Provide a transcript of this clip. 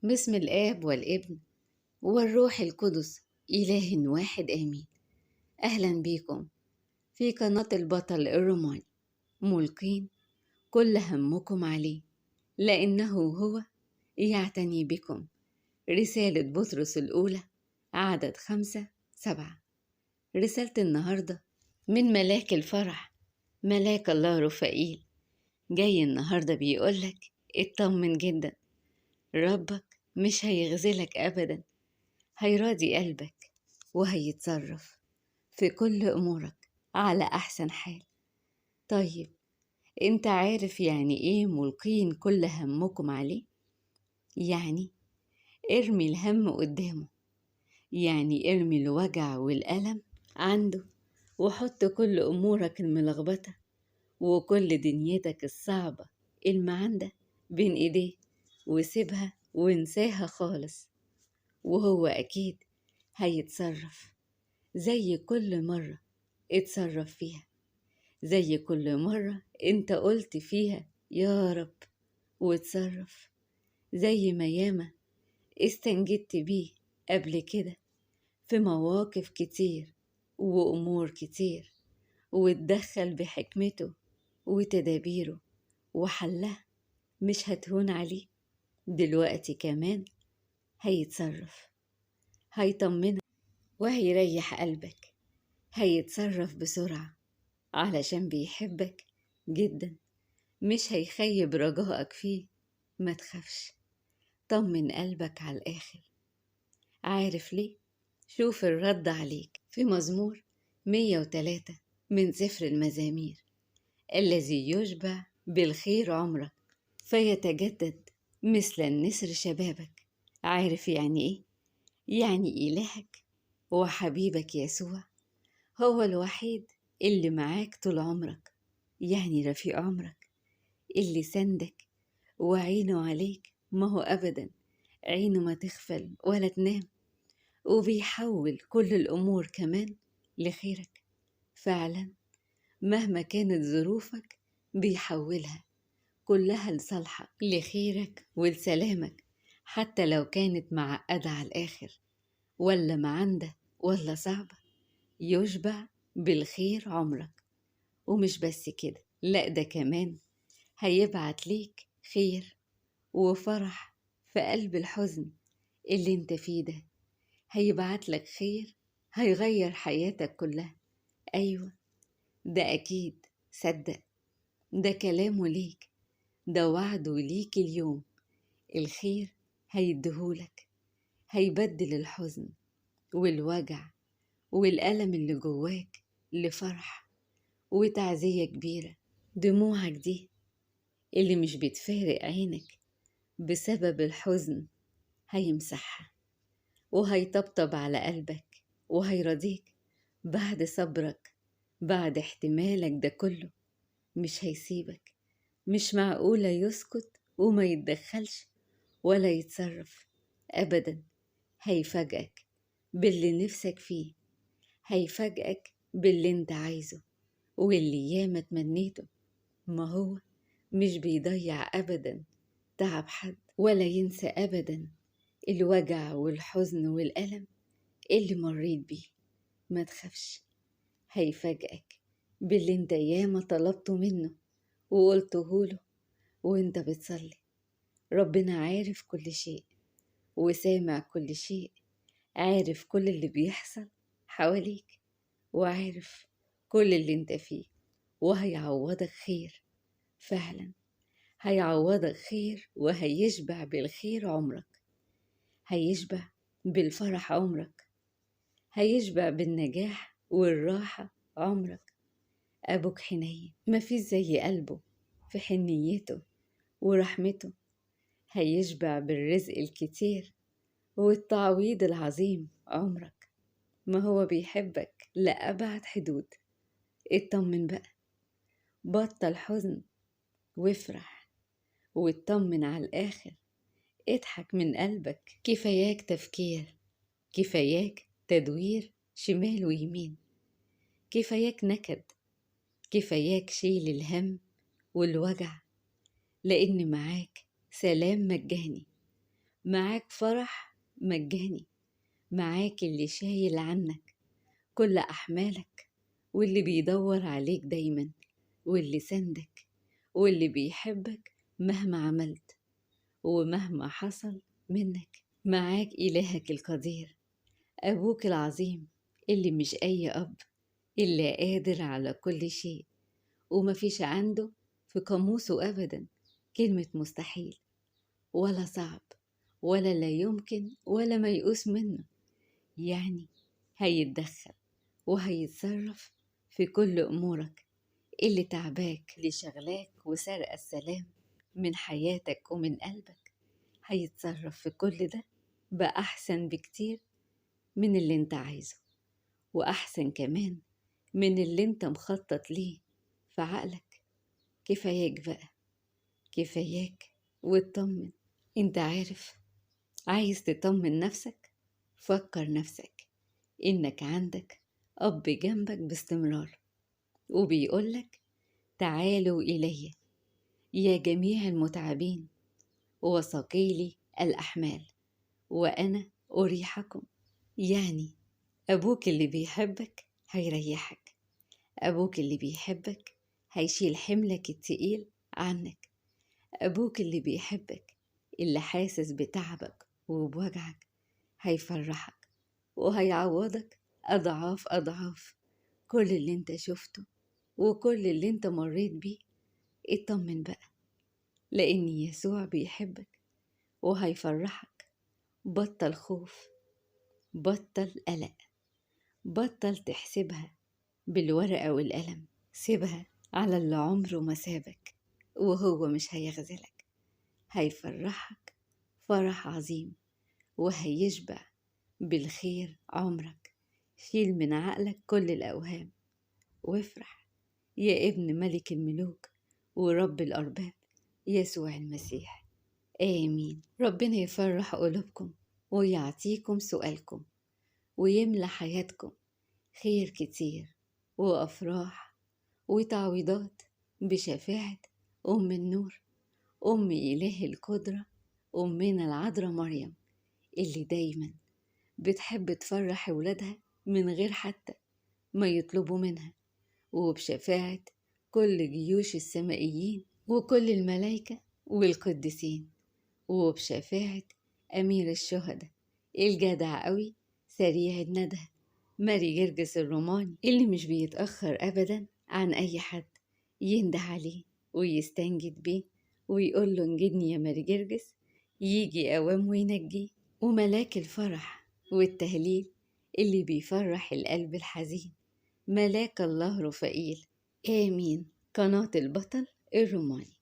باسم الآب والابن والروح القدس إله واحد آمين. أهلا بيكم في قناة البطل الروماني، ملقين كل همكم عليه لأنه هو يعتني بكم. رسالة بطرس الأولى عدد 5-7. رسالة النهاردة من ملاك الفرح، ملاك الله رفائيل. جاي النهاردة بيقولك اطمن جدا، ربك مش هيغزلك أبدا، هيراضي قلبك وهيتصرف في كل أمورك على أحسن حال. طيب، انت عارف يعني ايه ملقين كل همكم عليه؟ يعني ارمي الهم قدامه، يعني ارمي الوجع والألم عنده، وحط كل أمورك الملخبطة وكل دنيتك الصعبة المعندة بين ايديه، وسيبها وانساها خالص، وهو أكيد هيتصرف زي كل مرة اتصرف فيها، زي كل مرة انت قلت فيها يا رب واتصرف، زي ما ياما استنجدت بيه قبل كده في مواقف كتير وأمور كتير، واتدخل بحكمته وتدابيره وحلها. مش هتهون عليه، دلوقتي كمان هيتصرف، هيطمنك وهيريح قلبك، هيتصرف بسرعة علشان بيحبك جدا، مش هيخيب رجائك فيه. ما تخافش، طمن قلبك على الآخر. عارف ليه؟ شوف الرد عليك في مزمور 103 من سفر المزامير: الذي يشبع بالخير عمرك فيتجدد مثل النسر شبابك. عارف يعني ايه؟ يعني إلهك وحبيبك يسوع هو الوحيد اللي معاك طول عمرك، يعني رفيق عمرك اللي سندك وعينه عليك، ما هو أبدا عينه ما تغفل ولا تنام، وبيحول كل الأمور كمان لخيرك. فعلا مهما كانت ظروفك بيحولها كلها لصالحك، لخيرك ولسلامك، حتى لو كانت معقدة على الآخر ولا معندة ولا صعبة. يشبع بالخير عمرك، ومش بس كده، لأ ده كمان هيبعت ليك خير وفرح في قلب الحزن اللي انت فيه ده. هيبعت لك خير هيغير حياتك كلها. أيوة، ده أكيد، صدق، ده كلامه ليك، ده وعده ليك اليوم. الخير هيديهولك، هيبدل الحزن والوجع والألم اللي جواك لفرح وتعزية كبيرة. دموعك دي اللي مش بتفارق عينك بسبب الحزن هيمسحها، وهيطبطب على قلبك وهيرضيك بعد صبرك، بعد احتمالك ده كله. مش هيسيبك، مش معقولة يسكت وما يتدخلش ولا يتصرف أبدا. هيفاجئك باللي نفسك فيه، هيفاجئك باللي انت عايزه واللي ياما تمنيته. ما هو مش بيضيع أبدا تعب حد، ولا ينسى أبدا الوجع والحزن والألم اللي مريت بيه. ما تخافش، هيفاجئك باللي انت ياما طلبته منه وقلته له وانت بتصلي. ربنا عارف كل شيء وسامع كل شيء، عارف كل اللي بيحصل حواليك، وعارف كل اللي انت فيه، وهيعوضك خير. فعلا هيعوضك خير، وهيشبع بالخير عمرك، هيشبع بالفرح عمرك، هيشبع بالنجاح والراحة عمرك. أبوك حنين، مفيش زي قلبه في حنيته ورحمته. هيشبع بالرزق الكتير والتعويض العظيم عمرك، ما هو بيحبك لأبعد حدود. اطمن بقى، بطل حزن وافرح واطمن على الآخر. اضحك من قلبك، كفاياك تفكير، كفاياك تدوير شمال ويمين، كفاياك نكد، كفاياك شيل الهم والوجع، لأن معاك سلام مجاني معاك فرح مجاني، معاك اللي شايل عنك كل أحمالك، واللي بيدور عليك دايما، واللي سندك، واللي بيحبك مهما عملت ومهما حصل منك. معاك إلهك القدير، أبوك العظيم اللي مش أي أب، اللي قادر على كل شيء، ومفيش عنده في قاموسه أبدا كلمة مستحيل، ولا صعب، ولا لا يمكن، ولا ميؤوس منه. يعني هيتدخل وهيتصرف في كل أمورك اللي تعباك، اللي شغلاك وسرق السلام من حياتك ومن قلبك. هيتصرف في كل ده بأحسن بكتير من اللي انت عايزه، وأحسن كمان من اللي انت مخطط ليه في عقلك. كفاياك بقى، كفاياك، واطمن. انت عارف، عايز تطمن نفسك؟ فكر نفسك إنك عندك أب جنبك باستمرار، وبيقولك تعالوا إلي يا جميع المتعبين وثقيلي الأحمال وأنا أريحكم. يعني أبوك اللي بيحبك هيريحك، أبوك اللي بيحبك هيشيل حملك التقيل عنك، أبوك اللي بيحبك اللي حاسس بتعبك وبوجعك هيفرحك وهيعوضك أضعاف أضعاف كل اللي انت شفته وكل اللي انت مريت بيه. اطمن بقى، لأن يسوع بيحبك وهيفرحك. بطل خوف، بطل قلق، بطل تحسبها بالورقة والقلم، سيبها على اللي عمره ما سابك، وهو مش هيخذلك. هيفرحك فرح عظيم، وهيشبع بالخير عمرك. شيل من عقلك كل الأوهام وافرح يا ابن ملك الملوك ورب الأرباب يسوع المسيح. آمين. ربنا يفرح قلوبكم ويعطيكم سؤالكم ويملى حياتكم خير كتير وأفراح وتعويضات بشفاعة أم النور، أم إله القدرة، أمنا العذراء مريم، اللي دايما بتحب تفرح ولادها من غير حتى ما يطلبوا منها، وبشفاعة كل جيوش السمائيين وكل الملائكة والقديسين، وبشفاعة أمير الشهداء الجدع قوي سريع الندى ماري جرجس الروماني، اللي مش بيتأخر أبدا عن أي حد ينده عليه ويستنجد بيه ويقول له انجدني يا ماري جرجس، يجي أوام وينجيه. وملاك الفرح والتهليل اللي بيفرح القلب الحزين، ملاك الله رفائيل. آمين. قناة البطل الروماني.